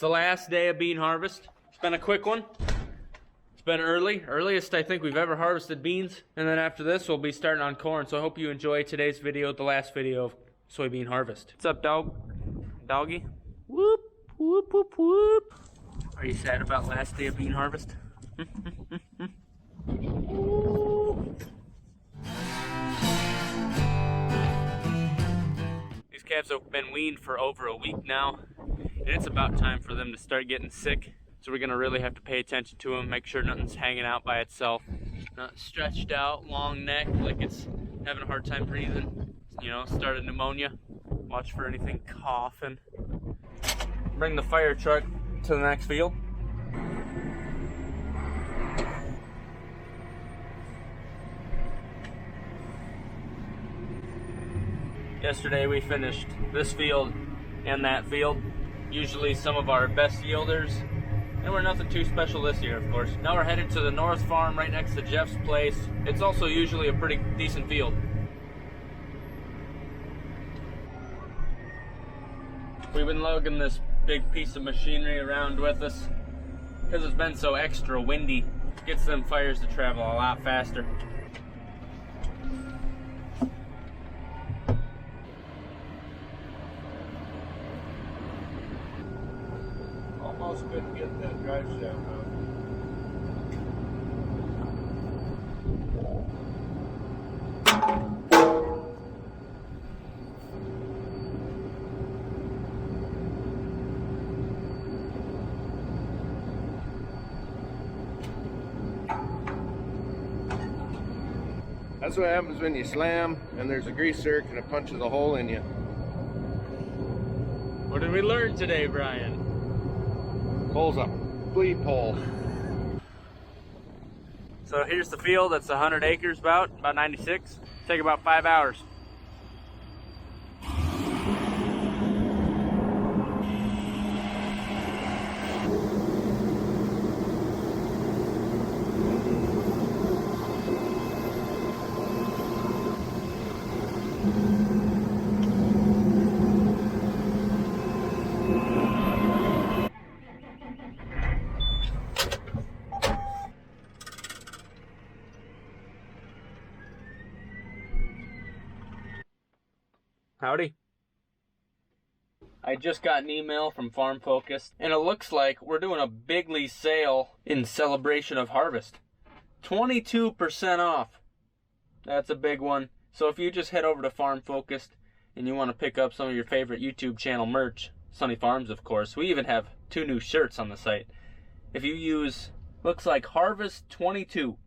the last day of bean harvest. It's been a quick one. It's been earliest I think we've ever harvested beans. And then after this, we'll be starting on corn. So I hope you enjoy today's video, the last video of soybean harvest. What's up, dog? Doggy? Whoop, whoop, whoop, whoop. Are you sad about last day of bean harvest? These calves have been weaned for over a week now, and it's about time for them to start getting sick. So we're gonna really have to pay attention to them, make sure nothing's hanging out by itself, not stretched out, long neck, like it's having a hard time breathing, you know, started pneumonia. Watch for anything coughing. Bring the fire truck to the next field. Yesterday we finished this field and that field, usually some of our best yielders, and we're nothing too special this year, of course. Now we're headed to the North Farm right next to Jeff's place. It's also usually a pretty decent field. We've been lugging this big piece of machinery around with us because it's been so extra windy. It gets them fires to travel a lot faster. Almost couldn't get that drive shaft out. That's what happens when you slam and there's a grease zerk and it punches a hole in you. What did we learn today, Brian? Hole's a bleep hole. So here's the field. That's 100 acres, about 96. Take about 5 hours. Howdy. I just got an email from Farm Focus, and it looks like we're doing a bigly sale in celebration of harvest. 22% off. That's a big one. So if you just head over to Farm Focus and you want to pick up some of your favorite YouTube channel merch, Sonne Farms, of course. We even have 2 new shirts on the site. If you use, looks like Harvest22.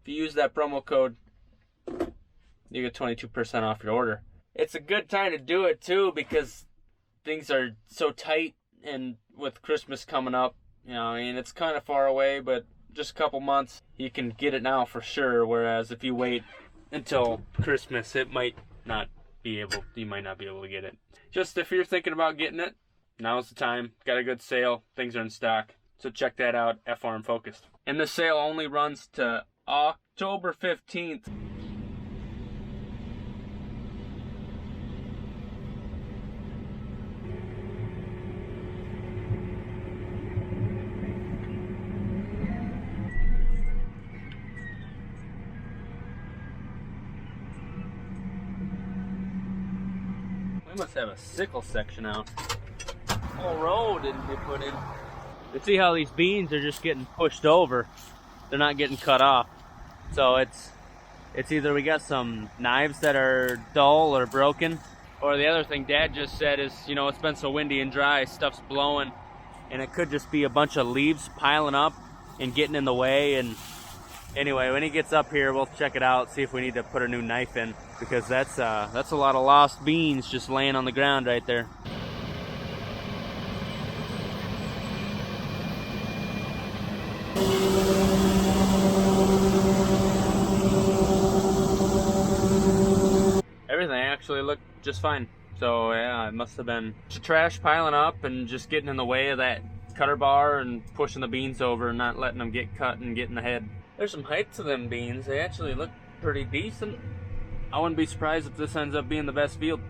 If you use that promo code, you get 22% off your order. It's a good time to do it too because things are so tight, and with Christmas coming up, you know, I mean, it's kind of far away, but just a couple months, you can get it now for sure. Whereas if you wait until Christmas, you might not be able to get it. Just if you're thinking about getting it, now's the time. Got a good sale. Things are in stock. So check that out at Farm Focus. And this sale only runs to October 15th. We must have a sickle section out. Whole row didn't get put in. You see how these beans are just getting pushed over. They're not getting cut off. So it's either we got some knives that are dull or broken, or the other thing Dad just said is, you know, it's been so windy and dry, stuff's blowing, and it could just be a bunch of leaves piling up and getting in the way. And anyway, when he gets up here, we'll check it out, see if we need to put a new knife in, because that's a lot of lost beans just laying on the ground right there. Everything actually looked just fine. So yeah, it must have been trash piling up and just getting in the way of that cutter bar and pushing the beans over and not letting them get cut and get in the head. There's some height to them beans. They actually look pretty decent. I wouldn't be surprised if this ends up being the best field.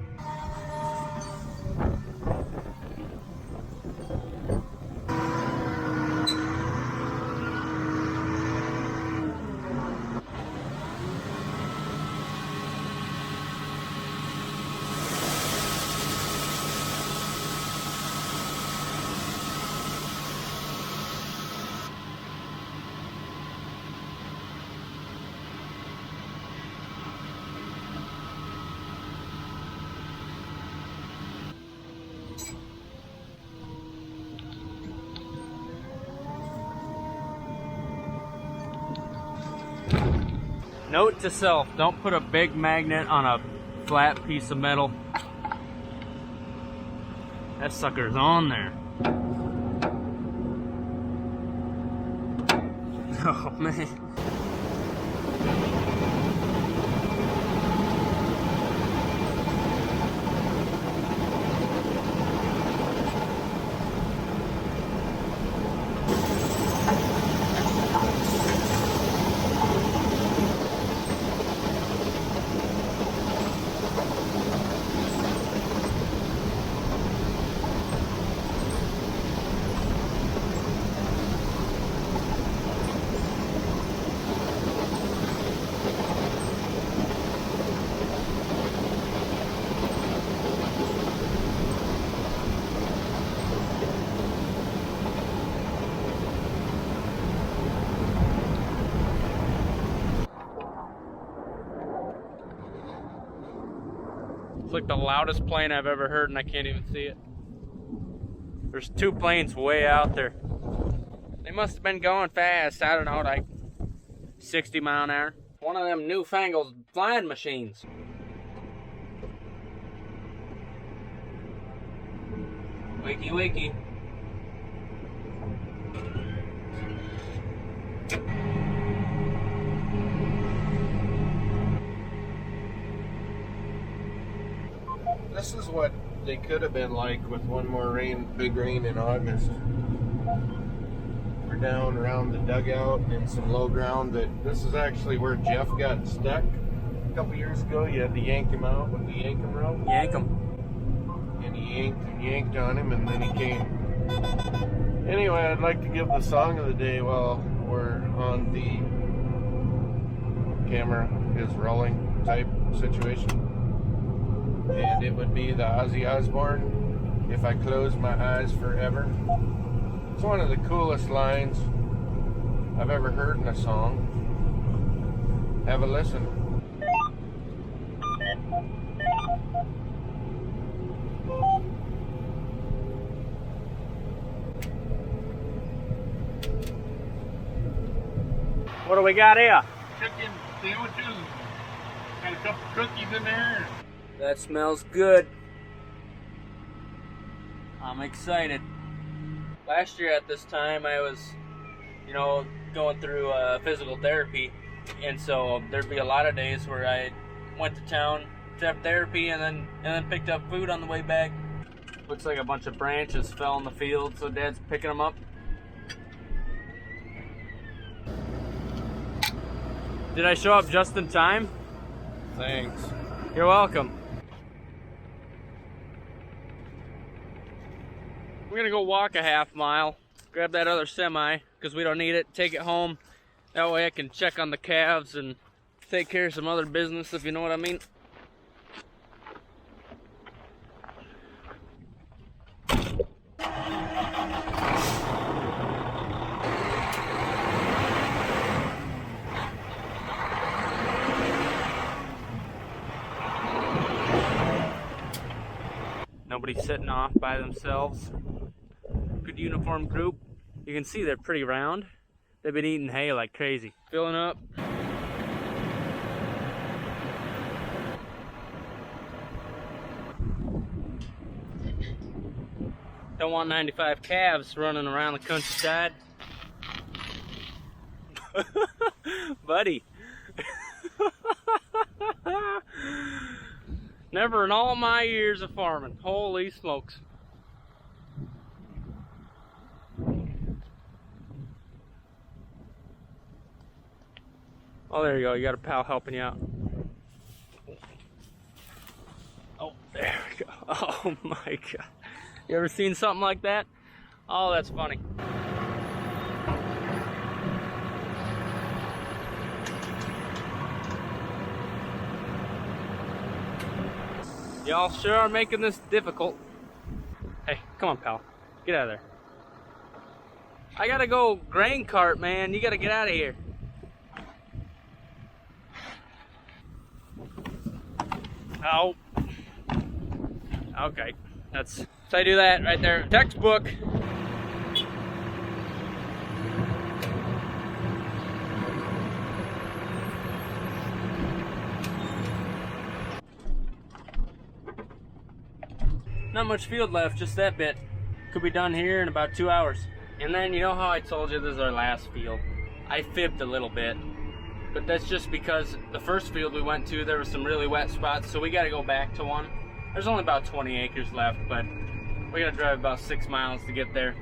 Note to self, don't put a big magnet on a flat piece of metal. That sucker's on there. Oh man. It's like the loudest plane I've ever heard, and I can't even see it. There's two planes way out there. They must have been going fast. I don't know, like 60 mile an hour. One of them newfangled flying machines. Wakey, wakey. This is what they could have been like with one more rain, big rain in August. We're down around the dugout in some low ground. This is actually where Jeff got stuck a couple years ago. You had to yank him out with the yankum rope. Yank 'em. And he yanked on him, and then he came. Anyway, I'd like to give the song of the day while we're on the camera is rolling type situation. And it would be the Ozzy Osbourne, "If I Close My Eyes Forever." It's one of the coolest lines I've ever heard in a song. Have a listen. What do we got here? Chicken sandwiches. Got a couple cookies in there. That smells good. I'm excited. Last year at this time I was, going through physical therapy, and so there'd be a lot of days where I went to town to have therapy and then picked up food on the way back. Looks like a bunch of branches fell in the field, so Dad's picking them up. Did I show up just in time? Thanks. You're welcome. We're gonna go walk a half mile, grab that other semi, because we don't need it, take it home. That way I can check on the calves and take care of some other business, if you know what I mean. Nobody's sitting off by themselves. Good uniform group. You can see they're pretty round. They've been eating hay like crazy. Filling up. Don't want 95 calves running around the countryside. Buddy. Never in all my years of farming. Holy smokes. Oh, there you go. You got a pal helping you out. Oh, there we go. Oh my God. You ever seen something like that? Oh, that's funny. Y'all sure are making this difficult. Hey, come on, pal. Get out of there. I gotta go grain cart, man. You gotta get out of here. Oh. Okay. So I do that right there. Textbook. Not much field left, just that bit. Could be done here in about 2 hours. And then, you know how I told you this is our last field? I fibbed a little bit, but that's just because the first field we went to, there were some really wet spots, so we gotta go back to one. There's only about 20 acres left, but we gotta drive about 6 miles to get there.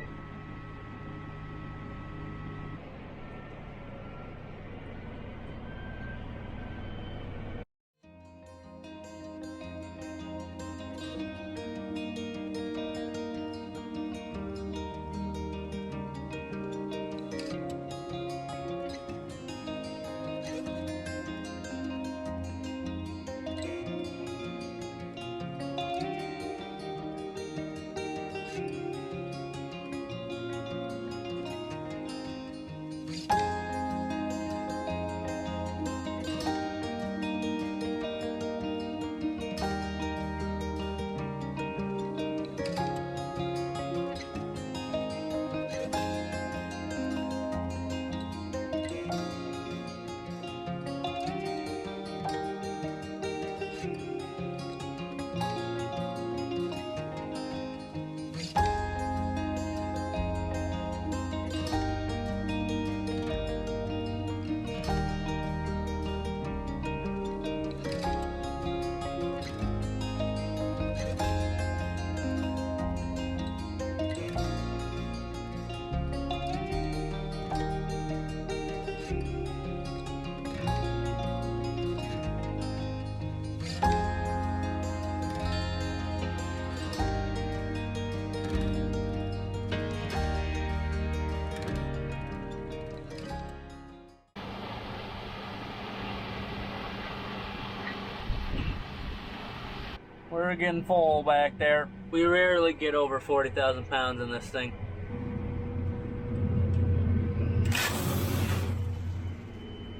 We're getting full back there. We rarely get over 40,000 pounds in this thing.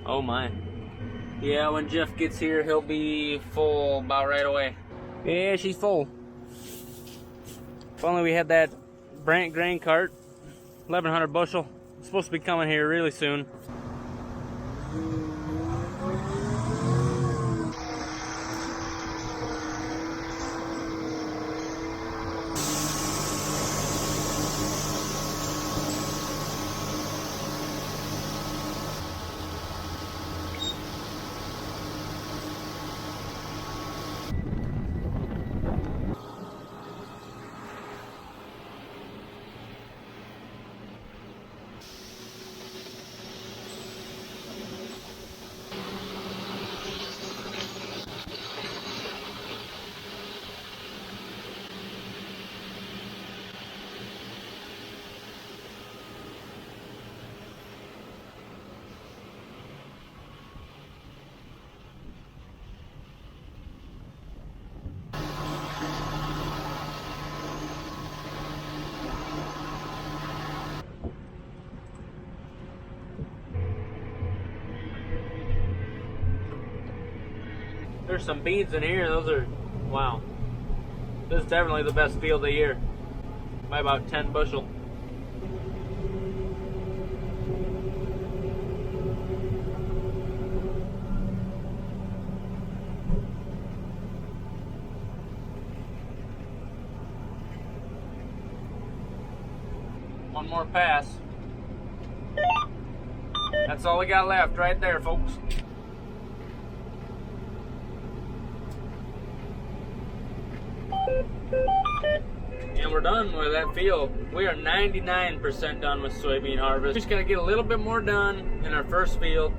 Oh my. Yeah, when Jeff gets here, he'll be full about right away. Yeah, she's full. If only we had that Brant grain cart, 1,100 bushel. It's supposed to be coming here really soon. There's some beads in here. Those are, wow. This is definitely the best field of the year. By about 10 bushel. One more pass. That's all we got left right there, folks. And we're done with that field. We are 99% done with soybean harvest. Just gotta get a little bit more done in our first field.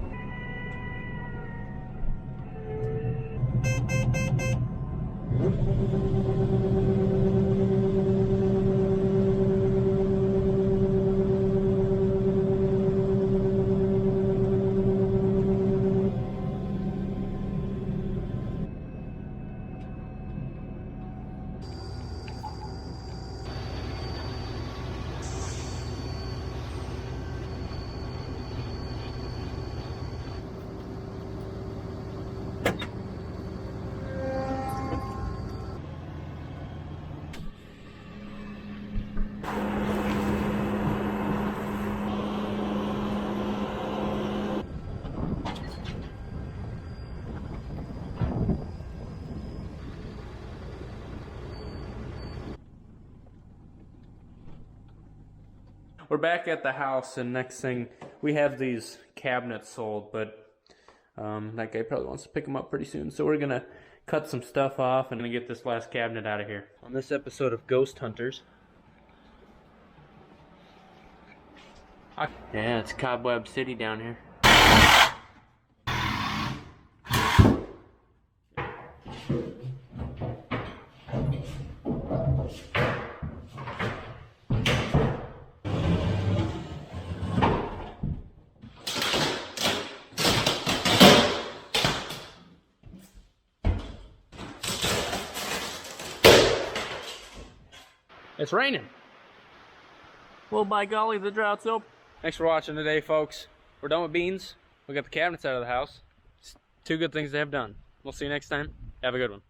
We're back at the house, and next thing, we have these cabinets sold, but that guy probably wants to pick them up pretty soon. So we're gonna cut some stuff off and get this last cabinet out of here. On this episode of Ghost Hunters. Yeah, it's Cobweb City down here. It's raining. Well, by golly, the drought's over. Thanks for watching today, folks. We're done with beans. We got the cabinets out of the house. It's two good things to have done. We'll see you next time. Have a good one.